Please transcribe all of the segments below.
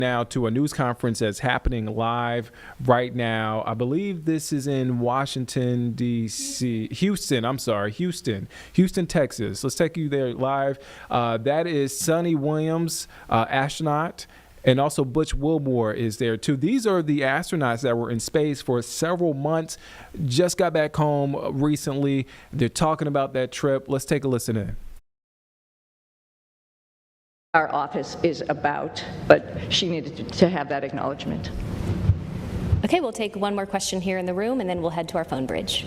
Now to a news conference that's happening live right now. I believe this is in Washington, D.C. Houston, Texas. Let's take you there live. That is Suni Williams, astronaut. And also Butch Wilmore is there too. These are the astronauts that were in space for several months, just got back home recently. They're talking about that trip. Let's take a listen in. Our office is about, but she needed to have that acknowledgement. Okay, we'll take one more question here in the room, and then we'll head to our phone bridge.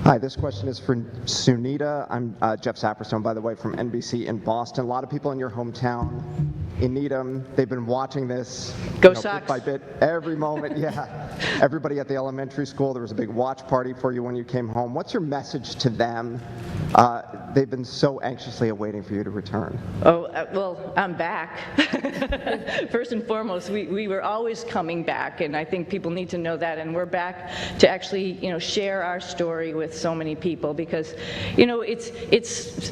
Hi, this question is for Sunita. I'm Jeff Saperstone, by the way, from NBC in Boston. A lot of people in your hometown in Needham, they've been watching this Sox. Bit by bit, every moment. Yeah, everybody at the elementary school, there was a big watch party for you when you came home. What's your message to them? They've been so anxiously awaiting for you to return. Well, I'm back. First and foremost, we were always coming back, and I think people need to know that, and we're back to actually, share our story with so many people, because, it's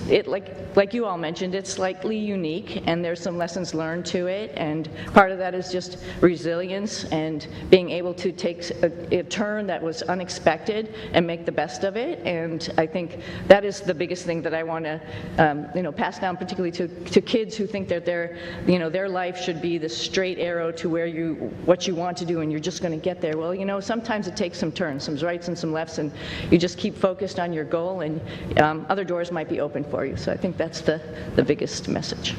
like you all mentioned, it's slightly unique, and there's some lessons learned to it, and part of that is just resilience and being able to take a turn that was unexpected and make the best of it. And I think that is the biggest thing that I want to pass down, particularly to kids who think that their life should be the straight arrow to what you want to do, and you're just going to get there. Well, sometimes it takes some turns, some rights and some lefts, and you just keep focused on your goal, and other doors might be open for you. So I think that's the biggest message.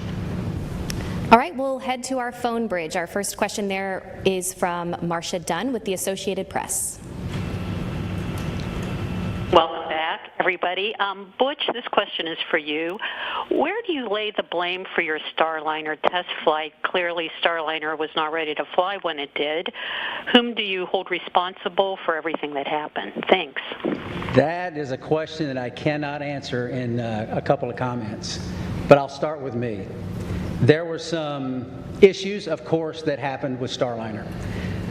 All right, we'll head to our phone bridge. Our first question there is from Marcia Dunn with the Associated Press. Welcome back, everybody. Butch, this question is for you. Where do you lay the blame for your Starliner test flight? Clearly, Starliner was not ready to fly when it did. Whom do you hold responsible for everything that happened? Thanks. That is a question that I cannot answer in a couple of comments, but I'll start with me. There were some issues, of course, that happened with Starliner.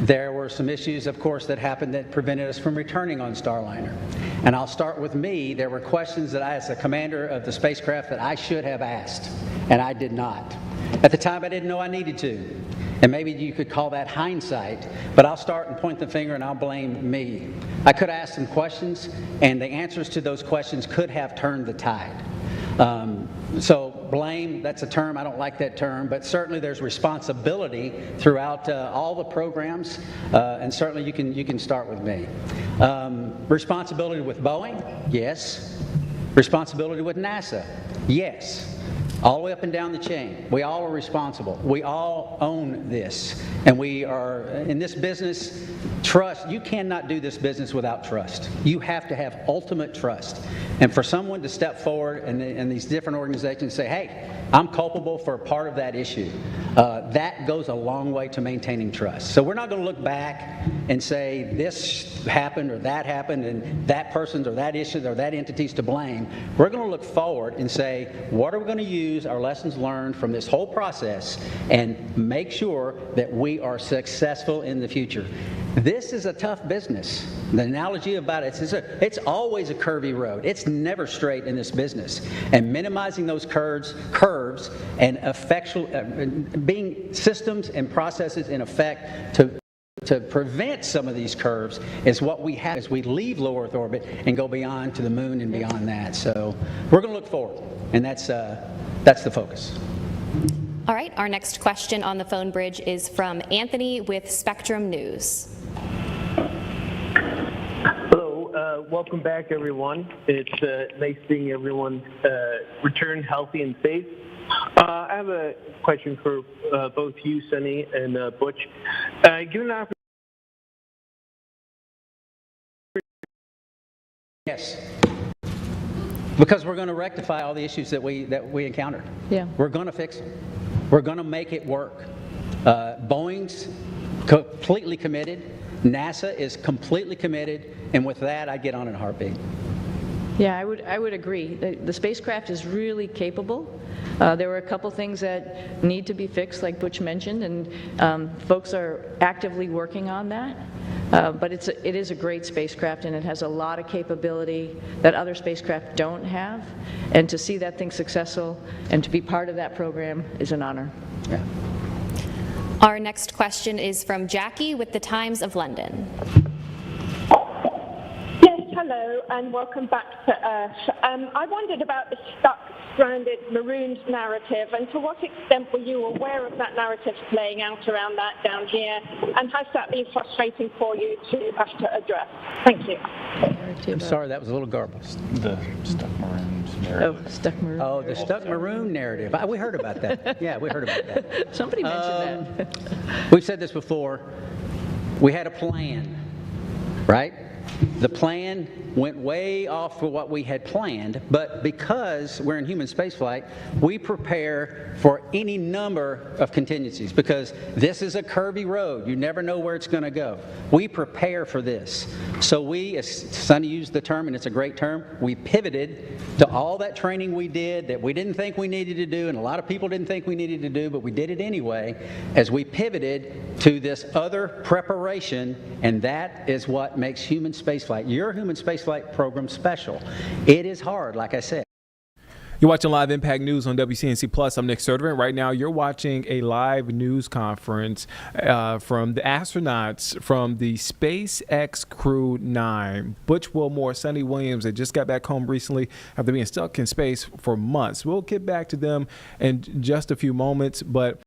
There were some issues, of course, that happened that prevented us from returning on Starliner. And I'll start with me. There were questions that I, as the commander of the spacecraft, that I should have asked, and I did not. At the time, I didn't know I needed to. And maybe you could call that hindsight, but I'll start and point the finger and I'll blame me. I could have asked some questions, and the answers to those questions could have turned the tide. So blame, that's a term, I don't like that term, but certainly there's responsibility throughout all the programs, and certainly you can start with me. Responsibility with Boeing, yes. Responsibility with NASA, yes. All the way up and down the chain. We all are responsible. We all own this. And we are, in this business, trust. You cannot do this business without trust. You have to have ultimate trust. And for someone to step forward and these different organizations say, hey, I'm culpable for part of that issue, that goes a long way to maintaining trust. So we're not going to look back and say this happened or that happened and that person's or that issue or that entity's to blame. We're going to look forward and say, what are we going to use our lessons learned from this whole process and make sure that we are successful in the future. This is a tough business. The analogy about it is it's always a curvy road. It's never straight in this business. And minimizing those curves and being systems and processes in effect to prevent some of these curves is what we have as we leave low Earth orbit and go beyond to the moon and beyond that. So we're going to look forward, and that's the focus. All right, our next question on the phone bridge is from Anthony with Spectrum News. Hello, welcome back, everyone. It's nice seeing everyone return healthy and safe. I have a question for both you, Suni, and Butch. Given an Yes, because we're going to rectify all the issues that we encountered. Yeah. We're going to fix them. We're going to make it work. Boeing's completely committed. NASA is completely committed, and with that, I get on in a heartbeat. Yeah, I would agree. The spacecraft is really capable. There were a couple things that need to be fixed, like Butch mentioned, and folks are actively working on that. But it is a great spacecraft, and it has a lot of capability that other spacecraft don't have. And to see that thing successful and to be part of that program is an honor. Yeah. Our next question is from Jackie with the Times of London. Yes, hello, and welcome back to Earth. I wondered about the stuck, stranded, marooned narrative, and to what extent were you aware of that narrative playing out around that down here, and has that been frustrating for you to have to address? Thank you. I'm sorry, that was a little garbled. The stuck maroons narrative. Oh, stuck maroon. Oh, the stuck maroon narrative. We heard about that. Yeah, we heard about that. Somebody mentioned that. We've said this before. We had a plan, right? The plan went way off for what we had planned, but because we're in human spaceflight, we prepare for any number of contingencies because this is a curvy road. You never know where it's going to go. We prepare for this. So we, as Suni used the term, and it's a great term, we pivoted to all that training we did that we didn't think we needed to do, and a lot of people didn't think we needed to do, but we did it anyway, as we pivoted to this other preparation, and that is what makes human spaceflight, your human spaceflight program, special. It is hard, like I said. You're watching Live Impact News on WCNC Plus. I'm Nick Sertivant. Right now, you're watching a live news conference from the astronauts from the SpaceX Crew 9. Butch, Wilmore, Suni, Williams, they just got back home recently after being stuck in space for months. We'll get back to them in just a few moments, but